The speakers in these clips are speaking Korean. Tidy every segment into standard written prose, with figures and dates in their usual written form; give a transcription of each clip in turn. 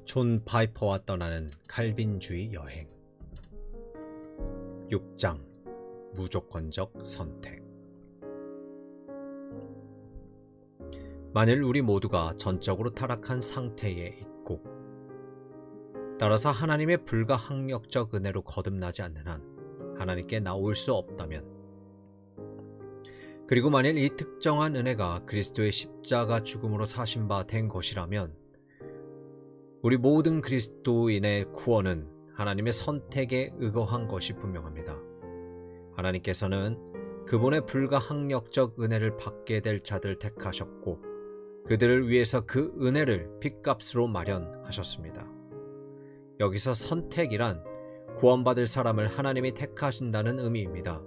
존 파이퍼와 떠나는 칼빈주의 여행. 6장 무조건적 선택. 만일 우리 모두가 전적으로 타락한 상태에 있고 따라서 하나님의 불가항력적 은혜로 거듭나지 않는 한 하나님께 나올 수 없다면, 그리고 만일 이 특정한 은혜가 그리스도의 십자가 죽음으로 사신 바 된 것이라면 우리 모든 그리스도인의 구원은 하나님의 선택에 의거한 것이 분명합니다. 하나님께서는 그분의 불가항력적 은혜를 받게 될 자들을 택하셨고 그들을 위해서 그 은혜를 핏값으로 마련하셨습니다. 여기서 선택이란 구원받을 사람을 하나님이 택하신다는 의미입니다.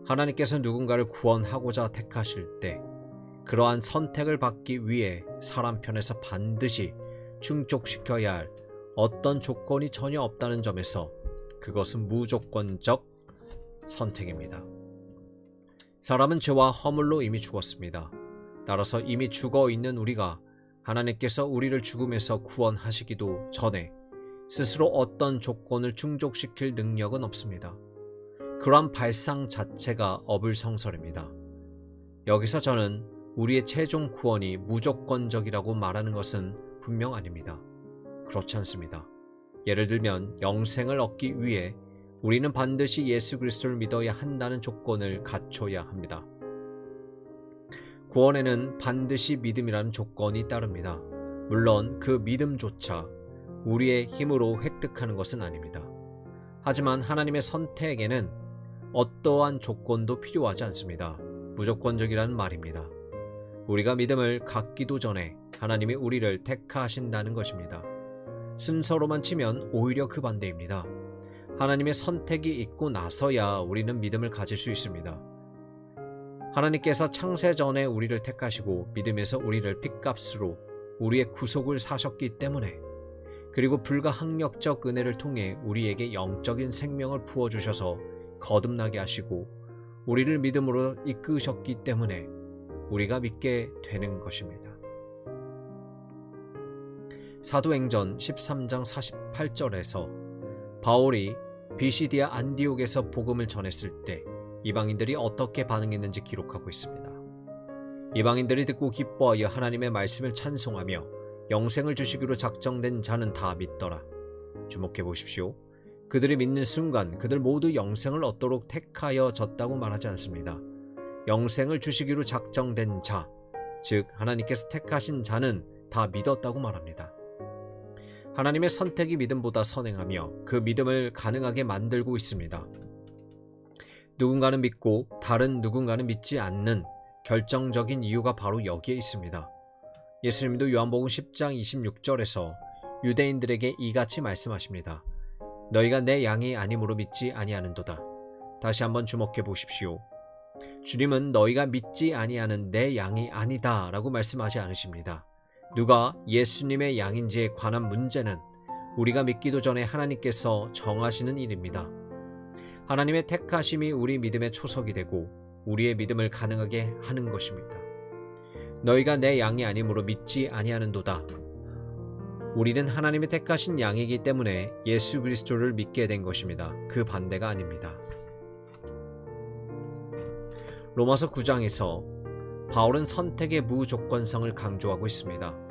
하나님께서 누군가를 구원하고자 택하실 때 그러한 선택을 받기 위해 사람 편에서 반드시 충족시켜야 할 어떤 조건이 전혀 없다는 점에서 그것은 무조건적 선택입니다. 사람은 죄와 허물로 이미 죽었습니다. 따라서 이미 죽어 있는 우리가 하나님께서 우리를 죽음에서 구원하시기도 전에 스스로 어떤 조건을 충족시킬 능력은 없습니다. 그러한 발상 자체가 어불성설입니다. 여기서 저는 우리의 최종 구원이 무조건적이라고 말하는 것은 분명 아닙니다. 그렇지 않습니다. 예를 들면 영생을 얻기 위해 우리는 반드시 예수 그리스도를 믿어야 한다는 조건을 갖춰야 합니다. 구원에는 반드시 믿음이라는 조건이 따릅니다. 물론 그 믿음조차 우리의 힘으로 획득하는 것은 아닙니다. 하지만 하나님의 선택에는 어떠한 조건도 필요하지 않습니다. 무조건적이라는 말입니다. 우리가 믿음을 갖기도 전에 하나님이 우리를 택하신다는 것입니다. 순서로만 치면 오히려 그 반대입니다. 하나님의 선택이 있고 나서야 우리는 믿음을 가질 수 있습니다. 하나님께서 창세 전에 우리를 택하시고 믿음에서 우리를 핏값으로 우리의 구속을 사셨기 때문에, 그리고 불가항력적 은혜를 통해 우리에게 영적인 생명을 부어주셔서 거듭나게 하시고 우리를 믿음으로 이끄셨기 때문에 우리가 믿게 되는 것입니다. 사도행전 13장 48절에서 바울이 비시디아 안디옥에서 복음을 전했을 때 이방인들이 어떻게 반응했는지 기록하고 있습니다. 이방인들이 듣고 기뻐하여 하나님의 말씀을 찬송하며 영생을 주시기로 작정된 자는 다 믿더라. 주목해 보십시오. 그들이 믿는 순간 그들 모두 영생을 얻도록 택하여졌다고 말하지 않습니다. 영생을 주시기로 작정된 자, 즉 하나님께서 택하신 자는 다 믿었다고 말합니다. 하나님의 선택이 믿음보다 선행하며 그 믿음을 가능하게 만들고 있습니다. 누군가는 믿고 다른 누군가는 믿지 않는 결정적인 이유가 바로 여기에 있습니다. 예수님도 요한복음 10장 26절에서 유대인들에게 이같이 말씀하십니다. 너희가 내 양이 아님으로 믿지 아니하는도다. 다시 한번 주목해 보십시오. 주님은 너희가 믿지 아니하는 내 양이 아니다 라고 말씀하지 않으십니다. 누가 예수님의 양인지에 관한 문제는 우리가 믿기도 전에 하나님께서 정하시는 일입니다. 하나님의 택하심이 우리 믿음의 초석이 되고 우리의 믿음을 가능하게 하는 것입니다. 너희가 내 양이 아님으로 믿지 아니하는도다. 우리는 하나님의 택하신 양이기 때문에 예수 그리스도를 믿게 된 것입니다. 그 반대가 아닙니다. 로마서 9장에서 바울은 선택의 무조건성을 강조하고 있습니다.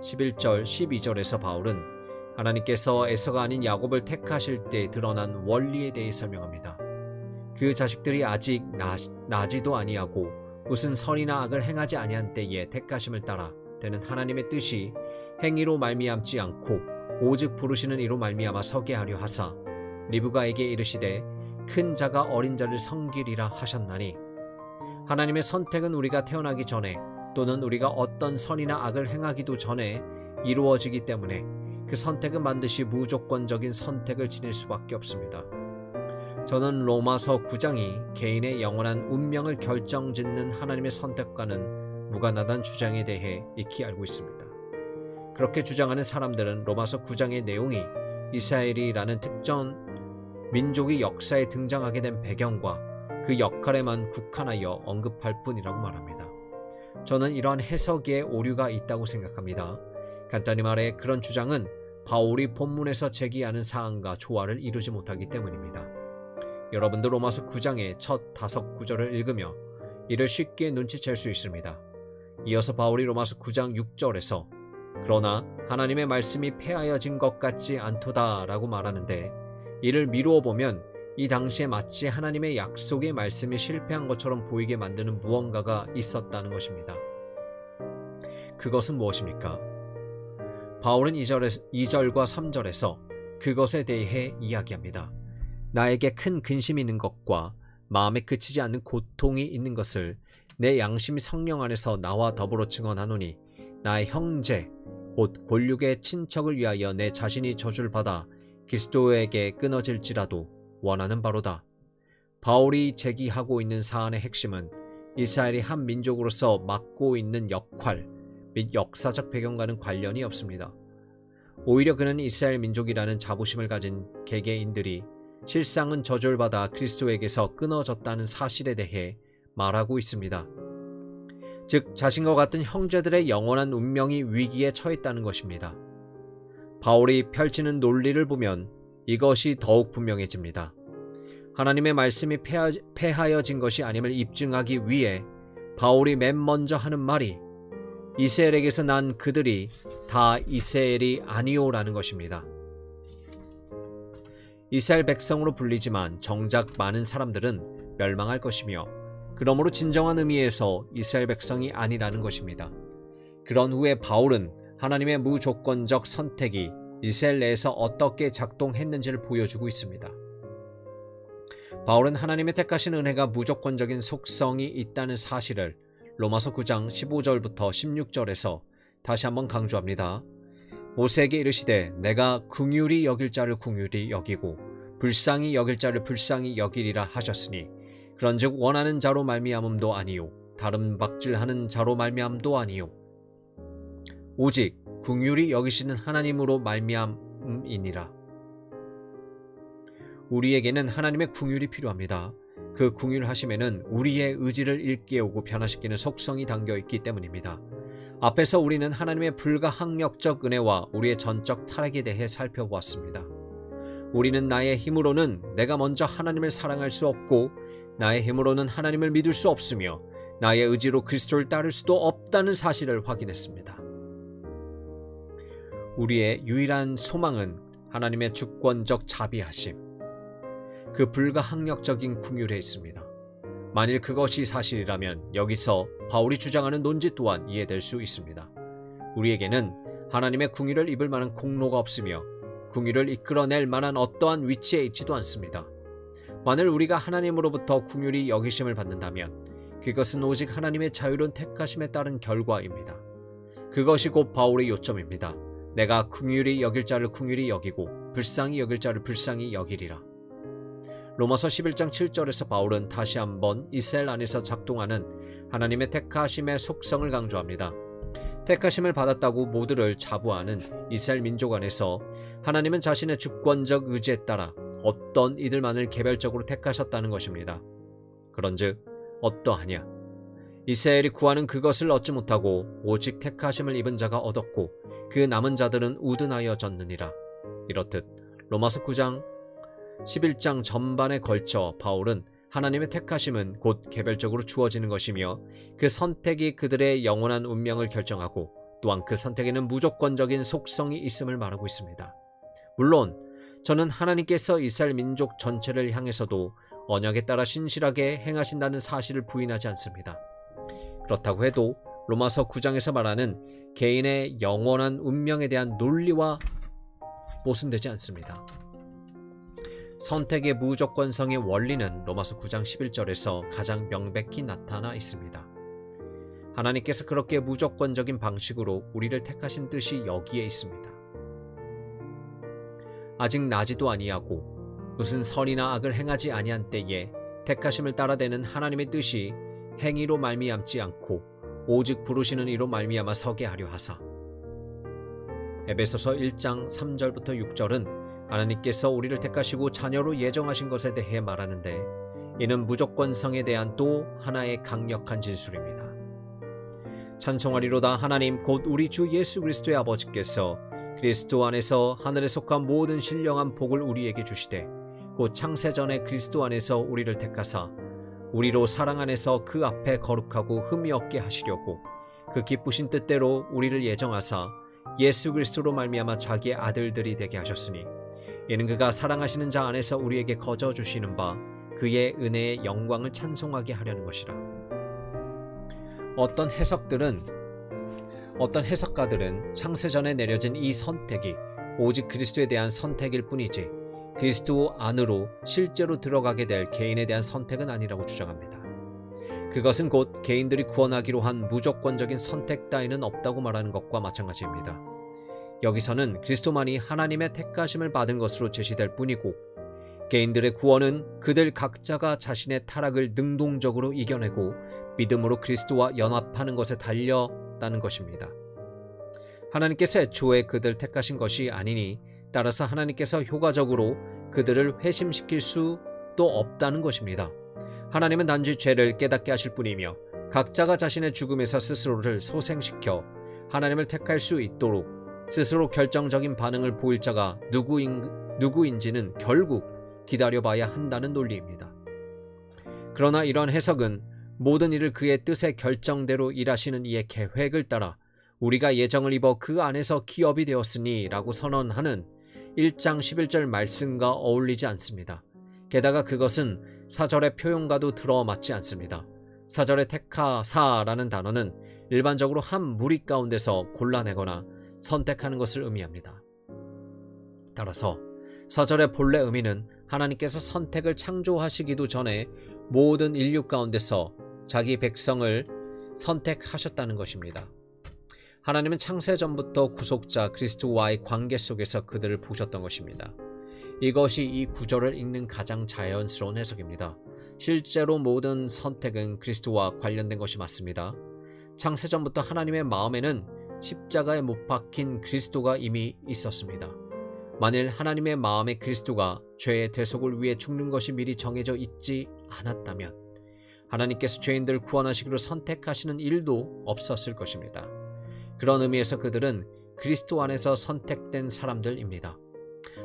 11절, 12절에서 바울은 하나님께서 에서가 아닌 야곱을 택하실 때 드러난 원리에 대해 설명합니다. 그 자식들이 아직 나지도 아니하고 무슨 선이나 악을 행하지 아니한 때에 택하심을 따라 되는 하나님의 뜻이 행위로 말미암지 않고 오직 부르시는 이로 말미암아 서게 하려 하사 리브가에게 이르시되 큰 자가 어린 자를 섬기리라 하셨나니, 하나님의 선택은 우리가 태어나기 전에 또는 우리가 어떤 선이나 악을 행하기도 전에 이루어지기 때문에 그 선택은 반드시 무조건적인 선택을 지닐 수밖에 없습니다. 저는 로마서 9장이 개인의 영원한 운명을 결정짓는 하나님의 선택과는 무관하다는 주장에 대해 익히 알고 있습니다. 그렇게 주장하는 사람들은 로마서 9장의 내용이 이스라엘이라는 특정 민족이 역사에 등장하게 된 배경과 그 역할에만 국한하여 언급할 뿐이라고 말합니다. 저는 이러한 해석에 오류가 있다고 생각합니다. 간단히 말해 그런 주장은 바울이 본문에서 제기하는 사항과 조화를 이루지 못하기 때문입니다. 여러분도 로마서 9장의 첫 5구절을 읽으며 이를 쉽게 눈치챌 수 있습니다. 이어서 바울이 로마서 9장 6절에서 그러나 하나님의 말씀이 폐하여진 것 같지 않도다 라고 말하는데, 이를 미루어 보면 이 당시에 마치 하나님의 약속의 말씀이 실패한 것처럼 보이게 만드는 무언가가 있었다는 것입니다. 그것은 무엇입니까? 바울은 2절과 3절에서 그것에 대해 이야기합니다. 나에게 큰 근심이 있는 것과 마음에 그치지 않는 고통이 있는 것을 내 양심이 성령 안에서 나와 더불어 증언하노니, 나의 형제 곧 골육의 친척을 위하여 내 자신이 저주를 받아 그리스도에게 끊어질지라도 원하는 바로다. 바울이 제기하고 있는 사안의 핵심은 이스라엘이 한 민족으로서 맡고 있는 역할 및 역사적 배경과는 관련이 없습니다. 오히려 그는 이스라엘 민족이라는 자부심을 가진 개개인들이 실상은 저주를 받아 그리스도에게서 끊어졌다는 사실에 대해 말하고 있습니다. 즉 자신과 같은 형제들의 영원한 운명이 위기에 처했다는 것입니다. 바울이 펼치는 논리를 보면 이것이 더욱 분명해집니다. 하나님의 말씀이 폐하여진 것이 아님을 입증하기 위해 바울이 맨 먼저 하는 말이 이스라엘에게서 난 그들이 다 이스라엘이 아니오라는 것입니다. 이스라엘 백성으로 불리지만 정작 많은 사람들은 멸망할 것이며, 그러므로 진정한 의미에서 이스라엘 백성이 아니라는 것입니다. 그런 후에 바울은 하나님의 무조건적 선택이 이스라엘 내에서 어떻게 작동했는지를 보여주고 있습니다. 바울은 하나님의 택하신 은혜가 무조건적인 속성이 있다는 사실을 로마서 9장 15절부터 16절에서 다시 한번 강조합니다. 모세에게 이르시되 내가 긍휼히 여길 자를 긍휼히 여기고 불쌍히 여길 자를 불쌍히 여기리라 하셨으니, 그런즉 원하는 자로 말미암음도 아니요 다른 박질하는 자로 말미암도 아니요 오직 긍휼히 여기시는 하나님으로 말미암음이니라. 우리에게는 하나님의 긍휼이 필요합니다. 그 긍휼하심에는 우리의 의지를 일깨우고 변화시키는 속성이 담겨있기 때문입니다. 앞에서 우리는 하나님의 불가항력적 은혜와 우리의 전적 타락에 대해 살펴보았습니다. 우리는 나의 힘으로는 내가 먼저 하나님을 사랑할 수 없고, 나의 힘으로는 하나님을 믿을 수 없으며, 나의 의지로 그리스도를 따를 수도 없다는 사실을 확인했습니다. 우리의 유일한 소망은 하나님의 주권적 자비하심, 그 불가항력적인 긍휼에 있습니다. 만일 그것이 사실이라면 여기서 바울이 주장하는 논지 또한 이해될 수 있습니다. 우리에게는 하나님의 긍휼을 입을 만한 공로가 없으며 긍휼을 이끌어낼 만한 어떠한 위치에 있지도 않습니다. 만일 우리가 하나님으로부터 긍휼히 여기심을 받는다면 그것은 오직 하나님의 자유로운 택하심에 따른 결과입니다. 그것이 곧 바울의 요점입니다. 내가 긍휼히 여길 자를 긍휼히 여기고 불쌍히 여길 자를 불쌍히 여기리라. 로마서 11장 7절에서 바울은 다시 한번 이스라엘 안에서 작동하는 하나님의 택하심의 속성을 강조합니다. 택하심을 받았다고 모두를 자부하는 이스라엘 민족 안에서 하나님은 자신의 주권적 의지에 따라 어떤 이들만을 개별적으로 택하셨다는 것입니다. 그런즉 어떠하냐? 이스라엘이 구하는 그것을 얻지 못하고 오직 택하심을 입은 자가 얻었고 그 남은 자들은 우둔하여졌느니라. 이렇듯 로마서 9장 11장 전반에 걸쳐 바울은 하나님의 택하심은 곧 개별적으로 주어지는 것이며 그 선택이 그들의 영원한 운명을 결정하고 또한 그 선택에는 무조건적인 속성이 있음을 말하고 있습니다. 물론 저는 하나님께서 이스라엘 민족 전체를 향해서도 언약에 따라 신실하게 행하신다는 사실을 부인하지 않습니다. 그렇다고 해도 로마서 9장에서 말하는 개인의 영원한 운명에 대한 논리와 모순되지 않습니다. 선택의 무조건성의 원리는 로마서 9장 11절에서 가장 명백히 나타나 있습니다. 하나님께서 그렇게 무조건적인 방식으로 우리를 택하신 뜻이 여기에 있습니다. 아직 나지도 아니하고 무슨 선이나 악을 행하지 아니한 때에 택하심을 따라대는 하나님의 뜻이 행위로 말미암지 않고 오직 부르시는 이로 말미암아 서게 하려 하사. 에베소서 1장 3절부터 6절은 하나님께서 우리를 택하시고 자녀로 예정하신 것에 대해 말하는데, 이는 무조건성에 대한 또 하나의 강력한 진술입니다. 찬송하리로다 하나님 곧 우리 주 예수 그리스도의 아버지께서 그리스도 안에서 하늘에 속한 모든 신령한 복을 우리에게 주시되 곧 창세전에 그리스도 안에서 우리를 택하사 우리로 사랑 안에서 그 앞에 거룩하고 흠이 없게 하시려고 그 기쁘신 뜻대로 우리를 예정하사 예수 그리스도로 말미암아 자기의 아들들이 되게 하셨으니 이는 그가 사랑하시는 자 안에서 우리에게 거저 주시는 바 그의 은혜의 영광을 찬송하게 하려는 것이라. 어떤 해석가들은 창세전에 내려진 이 선택이 오직 그리스도에 대한 선택일 뿐이지 그리스도 안으로 실제로 들어가게 될 개인에 대한 선택은 아니라고 주장합니다. 그것은 곧 개인들이 구원하기로 한 무조건적인 선택 따위는 없다고 말하는 것과 마찬가지입니다. 여기서는 그리스도만이 하나님의 택하심을 받은 것으로 제시될 뿐이고 개인들의 구원은 그들 각자가 자신의 타락을 능동적으로 이겨내고 믿음으로 그리스도와 연합하는 것에 달렸다는 것입니다. 하나님께서 애초에 그들 택하신 것이 아니니 따라서 하나님께서 효과적으로 그들을 회심시킬 수도 없다는 것입니다. 하나님은 단지 죄를 깨닫게 하실 뿐이며 각자가 자신의 죽음에서 스스로를 소생시켜 하나님을 택할 수 있도록 스스로 결정적인 반응을 보일 자가 누구인지는 결국 기다려봐야 한다는 논리입니다. 그러나 이러한 해석은 모든 일을 그의 뜻의 결정대로 일하시는 이의 계획을 따라 우리가 예정을 입어 그 안에서 기업이 되었으니 라고 선언하는 1장 11절 말씀과 어울리지 않습니다. 게다가 그것은 사절의 표현과도 들어맞지 않습니다. 사절의 택하사라는 단어는 일반적으로 한 무리 가운데서 골라내거나 선택하는 것을 의미합니다. 따라서 사절의 본래 의미는 하나님께서 선택을 창조하시기도 전에 모든 인류 가운데서 자기 백성을 선택하셨다는 것입니다. 하나님은 창세전부터 구속자 그리스도와의 관계 속에서 그들을 보셨던 것입니다. 이것이 이 구절을 읽는 가장 자연스러운 해석입니다. 실제로 모든 선택은 그리스도와 관련된 것이 맞습니다. 창세전부터 하나님의 마음에는 십자가에 못 박힌 그리스도가 이미 있었습니다. 만일 하나님의 마음에 그리스도가 죄의 대속을 위해 죽는 것이 미리 정해져 있지 않았다면 하나님께서 죄인들을 구원하시기로 선택하시는 일도 없었을 것입니다. 그런 의미에서 그들은 그리스도 안에서 선택된 사람들입니다.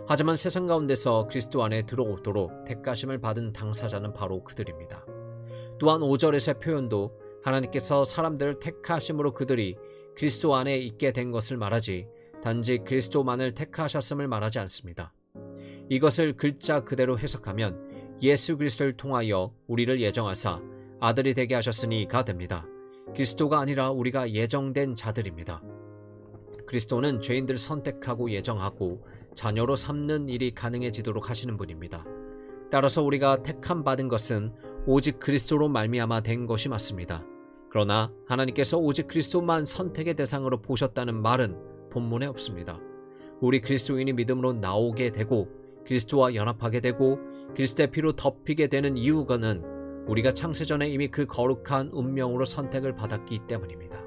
하지만 세상 가운데서 그리스도 안에 들어오도록 택하심을 받은 당사자는 바로 그들입니다. 또한 5절에서의 표현도 하나님께서 사람들을 택하심으로 그들이 그리스도 안에 있게 된 것을 말하지 단지 그리스도만을 택하셨음을 말하지 않습니다. 이것을 글자 그대로 해석하면 예수 그리스도를 통하여 우리를 예정하사 아들이 되게 하셨으니가 됩니다. 그리스도가 아니라 우리가 예정된 자들입니다. 그리스도는 죄인들을 선택하고 예정하고 자녀로 삼는 일이 가능해지도록 하시는 분입니다. 따라서 우리가 택함 받은 것은 오직 그리스도로 말미암아 된 것이 맞습니다. 그러나 하나님께서 오직 그리스도만 선택의 대상으로 보셨다는 말은 본문에 없습니다. 우리 그리스도인이 믿음으로 나오게 되고 그리스도와 연합하게 되고 그리스도의 피로 덮이게 되는 이유가는 우리가 창세전에 이미 그 거룩한 운명으로 선택을 받았기 때문입니다.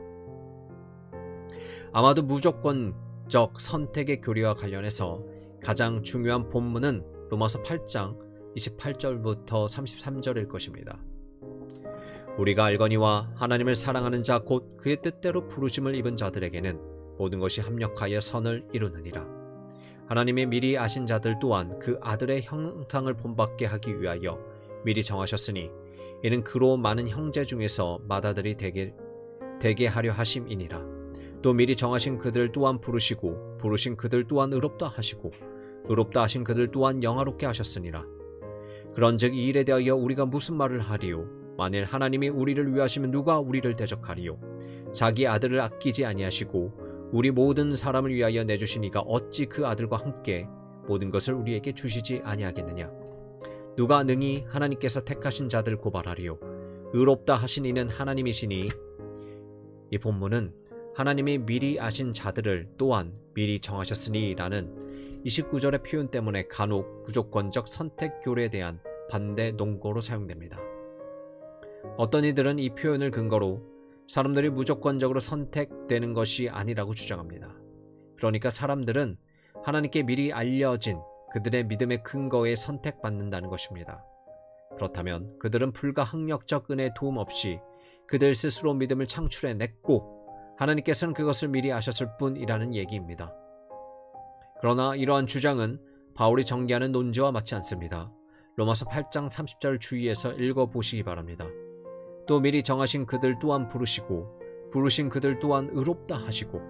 아마도 무조건적 선택의 교리와 관련해서 가장 중요한 본문은 로마서 8장 28절부터 33절일 것입니다. 우리가 알거니와 하나님을 사랑하는 자 곧 그의 뜻대로 부르심을 입은 자들에게는 모든 것이 합력하여 선을 이루느니라. 하나님의 미리 아신 자들 또한 그 아들의 형상을 본받게 하기 위하여 미리 정하셨으니 이는 그로 많은 형제 중에서 맏아들이 되게 하려 하심이니라. 또 미리 정하신 그들 또한 부르시고 부르신 그들 또한 의롭다 하시고 의롭다 하신 그들 또한 영화롭게 하셨으니라. 그런즉 이 일에 대하여 우리가 무슨 말을 하리요? 만일 하나님이 우리를 위하시면 누가 우리를 대적하리요? 자기 아들을 아끼지 아니하시고 우리 모든 사람을 위하여 내주신 이가 어찌 그 아들과 함께 모든 것을 우리에게 주시지 아니하겠느냐? 누가 능히 하나님께서 택하신 자들 고발하리요? 의롭다 하신 이는 하나님이시니. 이 본문은 하나님이 미리 아신 자들을 또한 미리 정하셨으니 라는 29절의 표현 때문에 간혹 무조건적 선택 교리에 대한 반대 논거로 사용됩니다. 어떤 이들은 이 표현을 근거로 사람들이 무조건적으로 선택되는 것이 아니라고 주장합니다. 그러니까 사람들은 하나님께 미리 알려진 그들의 믿음의 근거에 선택받는다는 것입니다. 그렇다면 그들은 불가항력적 은혜의 도움 없이 그들 스스로 믿음을 창출해냈고 하나님께서는 그것을 미리 아셨을 뿐이라는 얘기입니다. 그러나 이러한 주장은 바울이 전개하는 논지와 맞지 않습니다. 로마서 8장 30절 주의해서 읽어보시기 바랍니다. 또 미리 정하신 그들 또한 부르시고 부르신 그들 또한 의롭다 하시고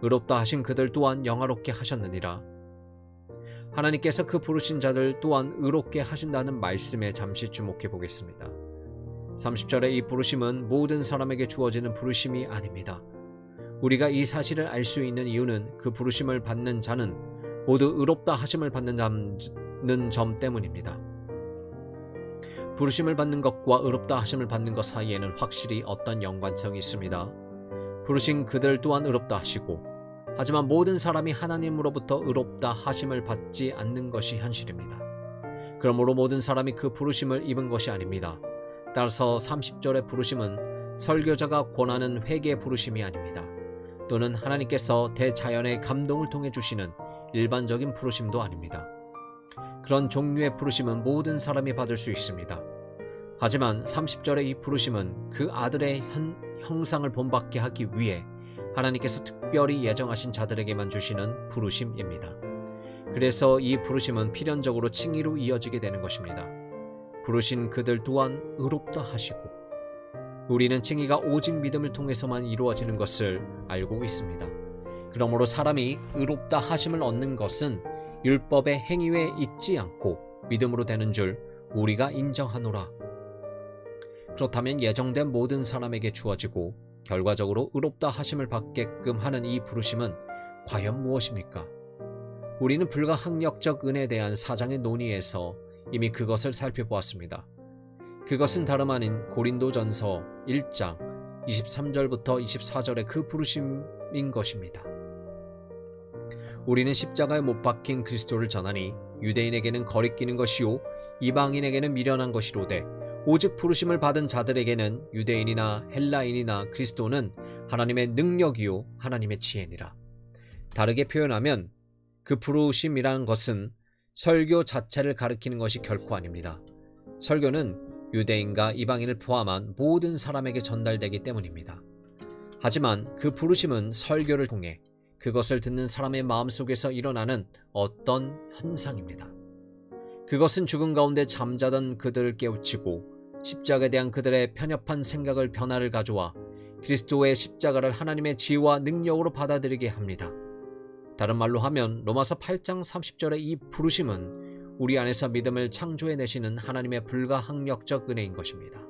의롭다 하신 그들 또한 영화롭게 하셨느니라. 하나님께서 그 부르신 자들 또한 의롭게 하신다는 말씀에 잠시 주목해 보겠습니다. 30절의 이 부르심은 모든 사람에게 주어지는 부르심이 아닙니다. 우리가 이 사실을 알 수 있는 이유는 그 부르심을 받는 자는 모두 의롭다 하심을 받는 점 때문입니다. 부르심을 받는 것과 의롭다 하심을 받는 것 사이에는 확실히 어떤 연관성이 있습니다. 부르신 그들 또한 의롭다 하시고, 하지만 모든 사람이 하나님으로부터 의롭다 하심을 받지 않는 것이 현실입니다. 그러므로 모든 사람이 그 부르심을 입은 것이 아닙니다. 따라서 30절의 부르심은 설교자가 권하는 회개의 부르심이 아닙니다. 또는 하나님께서 대자연의 감동을 통해 주시는 일반적인 부르심도 아닙니다. 그런 종류의 부르심은 모든 사람이 받을 수 있습니다. 하지만 30절의 이 부르심은 그 아들의 형상을 본받게 하기 위해 하나님께서 특별히 예정하신 자들에게만 주시는 부르심입니다. 그래서 이 부르심은 필연적으로 칭의로 이어지게 되는 것입니다. 부르신 그들 또한 의롭다 하시고, 우리는 칭의가 오직 믿음을 통해서만 이루어지는 것을 알고 있습니다. 그러므로 사람이 의롭다 하심을 얻는 것은 율법의 행위에 있지 않고 믿음으로 되는 줄 우리가 인정하노라. 그렇다면 예정된 모든 사람에게 주어지고 결과적으로 의롭다 하심을 받게끔 하는 이 부르심은 과연 무엇입니까? 우리는 불가항력적 은혜에 대한 사장의 논의에서 이미 그것을 살펴보았습니다. 그것은 다름 아닌 고린도전서 1장 23절부터 24절의 그 부르심인 것입니다. 우리는 십자가에 못 박힌 그리스도를 전하니 유대인에게는 거리끼는 것이요 이방인에게는 미련한 것이로되 오직 부르심을 받은 자들에게는 유대인이나 헬라인이나 그리스도는 하나님의 능력이요 하나님의 지혜니라. 다르게 표현하면 그 부르심이라는 것은 설교 자체를 가리키는 것이 결코 아닙니다. 설교는 유대인과 이방인을 포함한 모든 사람에게 전달되기 때문입니다. 하지만 그 부르심은 설교를 통해 그것을 듣는 사람의 마음속에서 일어나는 어떤 현상입니다. 그것은 죽음 가운데 잠자던 그들을 깨우치고 십자가에 대한 그들의 편협한 생각을 변화를 가져와 그리스도의 십자가를 하나님의 지혜와 능력으로 받아들이게 합니다. 다른 말로 하면 로마서 8장 30절의 이 부르심은 우리 안에서 믿음을 창조해내시는 하나님의 불가항력적 은혜인 것입니다.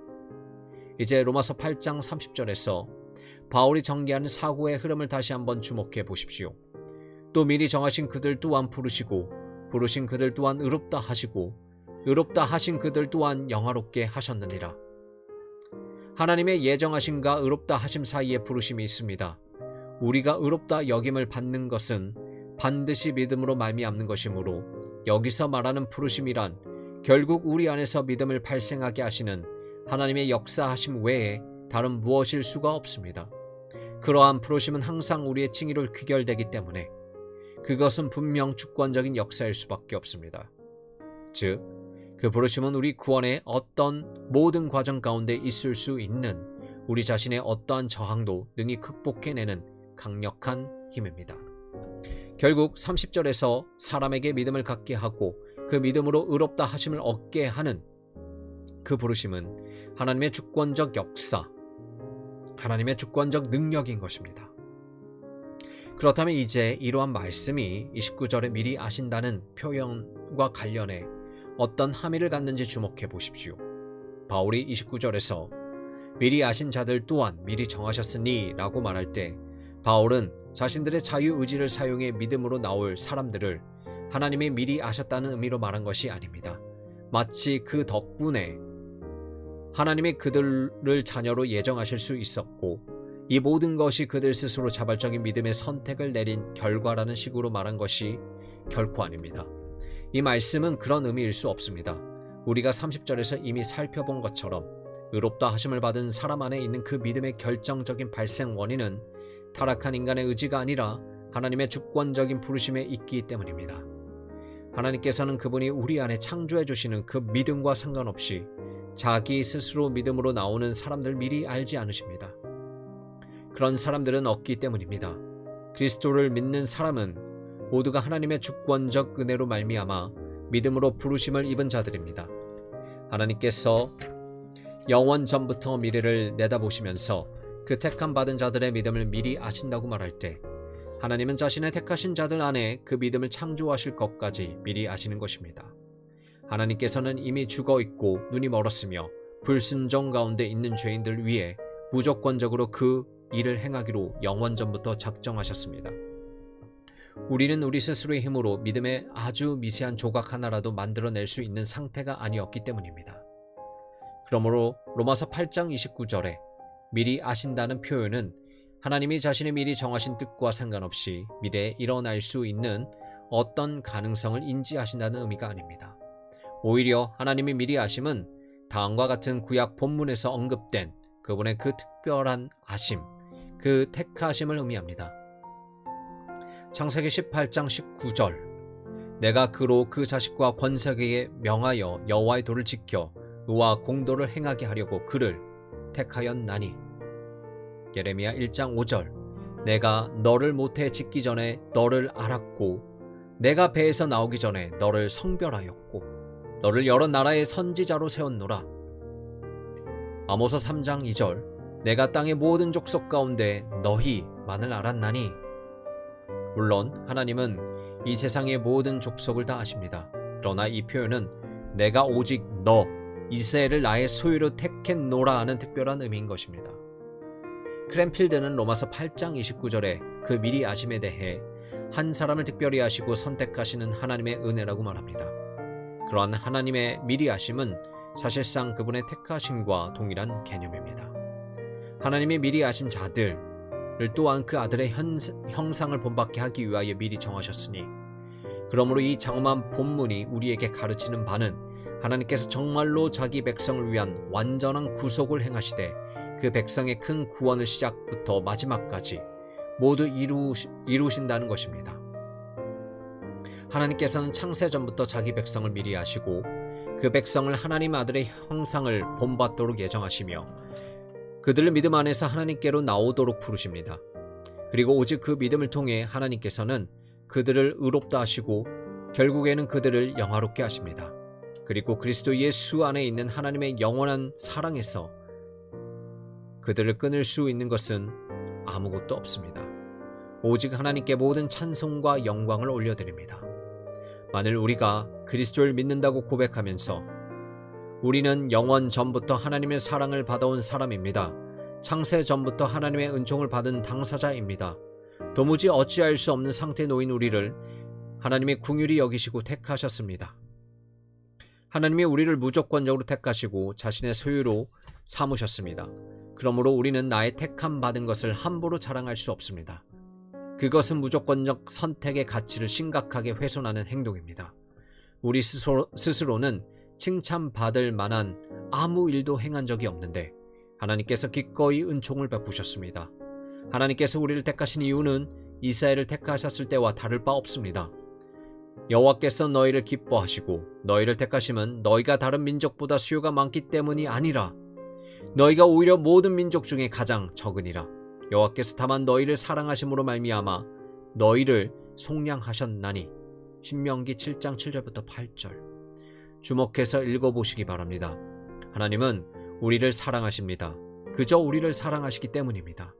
이제 로마서 8장 30절에서 바울이 전개하는 사고의 흐름을 다시 한번 주목해 보십시오. 또 미리 정하신 그들 또한 부르시고 부르신 그들 또한 의롭다 하시고 의롭다 하신 그들 또한 영화롭게 하셨느니라. 하나님의 예정하심과 의롭다 하심 사이에 부르심이 있습니다. 우리가 의롭다 여김을 받는 것은 반드시 믿음으로 말미암는 것이므로 여기서 말하는 부르심이란 결국 우리 안에서 믿음을 발생하게 하시는 하나님의 역사하심 외에 다른 무엇일 수가 없습니다. 그러한 부르심은 항상 우리의 칭의로 귀결되기 때문에 그것은 분명 주권적인 역사일 수밖에 없습니다. 즉, 그 부르심은 우리 구원의 어떤 모든 과정 가운데 있을 수 있는 우리 자신의 어떠한 저항도 능히 극복해내는 강력한 힘입니다. 결국 30절에서 사람에게 믿음을 갖게 하고 그 믿음으로 의롭다 하심을 얻게 하는 그 부르심은 하나님의 주권적 역사, 하나님의 주권적 능력인 것입니다. 그렇다면 이제 이러한 말씀이 29절에 미리 아신다는 표현과 관련해 어떤 함의를 갖는지 주목해 보십시오. 바울이 29절에서 미리 아신 자들 또한 미리 정하셨으니 라고 말할 때 바울은 자신들의 자유의지를 사용해 믿음으로 나올 사람들을 하나님이 미리 아셨다는 의미로 말한 것이 아닙니다. 마치 그 덕분에 하나님이 그들을 자녀로 예정하실 수 있었고 이 모든 것이 그들 스스로 자발적인 믿음의 선택을 내린 결과라는 식으로 말한 것이 결코 아닙니다. 이 말씀은 그런 의미일 수 없습니다. 우리가 30절에서 이미 살펴본 것처럼 의롭다 하심을 받은 사람 안에 있는 그 믿음의 결정적인 발생 원인은 타락한 인간의 의지가 아니라 하나님의 주권적인 부르심에 있기 때문입니다. 하나님께서는 그분이 우리 안에 창조해 주시는 그 믿음과 상관없이 자기 스스로 믿음으로 나오는 사람들 미리 알지 않으십니다. 그런 사람들은 없기 때문입니다. 그리스도를 믿는 사람은 모두가 하나님의 주권적 은혜로 말미암아 믿음으로 부르심을 입은 자들입니다. 하나님께서 영원 전부터 미래를 내다보시면서 그 택함 받은 자들의 믿음을 미리 아신다고 말할 때 하나님은 자신의 택하신 자들 안에 그 믿음을 창조하실 것까지 미리 아시는 것입니다. 하나님께서는 이미 죽어 있고 눈이 멀었으며 불순종 가운데 있는 죄인들 위해 무조건적으로 그 일을 행하기로 영원 전부터 작정하셨습니다. 우리는 우리 스스로의 힘으로 믿음의 아주 미세한 조각 하나라도 만들어낼 수 있는 상태가 아니었기 때문입니다. 그러므로 로마서 8장 29절에 미리 아신다는 표현은 하나님이 자신의 미리 정하신 뜻과 상관없이 미래에 일어날 수 있는 어떤 가능성을 인지하신다는 의미가 아닙니다. 오히려 하나님이 미리 아심은 다음과 같은 구약 본문에서 언급된 그분의 그 특별한 아심, 그 택하심을 의미합니다. 창세기 18장 19절 내가 그로 그 자식과 권세에게 명하여 여호와의 도를 지켜 의와 공도를 행하게 하려고 그를 택하였나니. 예레미야 1장 5절 내가 너를 모태에 짓기 전에 너를 알았고 내가 배에서 나오기 전에 너를 성별하였고 너를 여러 나라의 선지자로 세웠노라. 아모스 3장 2절 내가 땅의 모든 족속 가운데 너희만을 알았나니. 물론 하나님은 이 세상의 모든 족속을 다 아십니다. 그러나 이 표현은 내가 오직 너 이스라엘을 나의 소유로 택했노라 하는 특별한 의미인 것입니다. 크랜필드는 로마서 8장 29절에 그 미리 아심에 대해 한 사람을 특별히 아시고 선택하시는 하나님의 은혜라고 말합니다. 그러한 하나님의 미리 아심은 사실상 그분의 택하심과 동일한 개념입니다. 하나님이 미리 아신 자들을 또한 그 아들의 형상을 본받게 하기 위하여 미리 정하셨으니, 그러므로 이 장엄한 본문이 우리에게 가르치는 바는 하나님께서 정말로 자기 백성을 위한 완전한 구속을 행하시되 그 백성의 큰 구원을 시작부터 마지막까지 모두 이루신다는 것입니다. 하나님께서는 창세전부터 자기 백성을 미리 아시고 그 백성을 하나님 아들의 형상을 본받도록 예정하시며 그들을 믿음 안에서 하나님께로 나오도록 부르십니다. 그리고 오직 그 믿음을 통해 하나님께서는 그들을 의롭다 하시고 결국에는 그들을 영화롭게 하십니다. 그리고 그리스도 예수 안에 있는 하나님의 영원한 사랑에서 그들을 끊을 수 있는 것은 아무것도 없습니다. 오직 하나님께 모든 찬송과 영광을 올려드립니다. 만일 우리가 그리스도를 믿는다고 고백하면서 우리는 영원 전부터 하나님의 사랑을 받아온 사람입니다. 창세 전부터 하나님의 은총을 받은 당사자입니다. 도무지 어찌할 수 없는 상태에 놓인 우리를 하나님의 긍휼히 여기시고 택하셨습니다. 하나님이 우리를 무조건적으로 택하시고 자신의 소유로 삼으셨습니다. 그러므로 우리는 나의 택함 받은 것을 함부로 자랑할 수 없습니다. 그것은 무조건적 선택의 가치를 심각하게 훼손하는 행동입니다. 우리 스스로는 칭찬받을 만한 아무 일도 행한 적이 없는데 하나님께서 기꺼이 은총을 베푸셨습니다. 하나님께서 우리를 택하신 이유는 이스라엘을 택하셨을 때와 다를 바 없습니다. 여호와께서 너희를 기뻐하시고 너희를 택하심은 너희가 다른 민족보다 수요가 많기 때문이 아니라 너희가 오히려 모든 민족 중에 가장 적으니라. 여호와께서 다만 너희를 사랑하심으로 말미암아 너희를 속량하셨나니. 신명기 7장 7절부터 8절. 주목해서 읽어보시기 바랍니다. 하나님은 우리를 사랑하십니다. 그저 우리를 사랑하시기 때문입니다.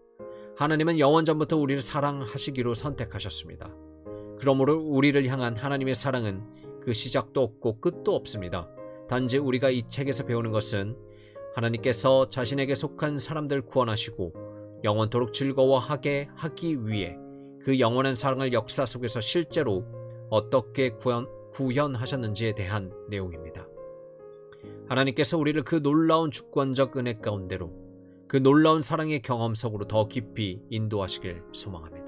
하나님은 영원 전부터 우리를 사랑하시기로 선택하셨습니다. 그러므로 우리를 향한 하나님의 사랑은 그 시작도 없고 끝도 없습니다. 단지 우리가 이 책에서 배우는 것은 하나님께서 자신에게 속한 사람들 구원하시고 영원토록 즐거워하게 하기 위해 그 영원한 사랑을 역사 속에서 실제로 어떻게 구현하셨는지에 대한 내용입니다. 하나님께서 우리를 그 놀라운 주권적 은혜 가운데로 그 놀라운 사랑의 경험 속으로 더 깊이 인도하시길 소망합니다.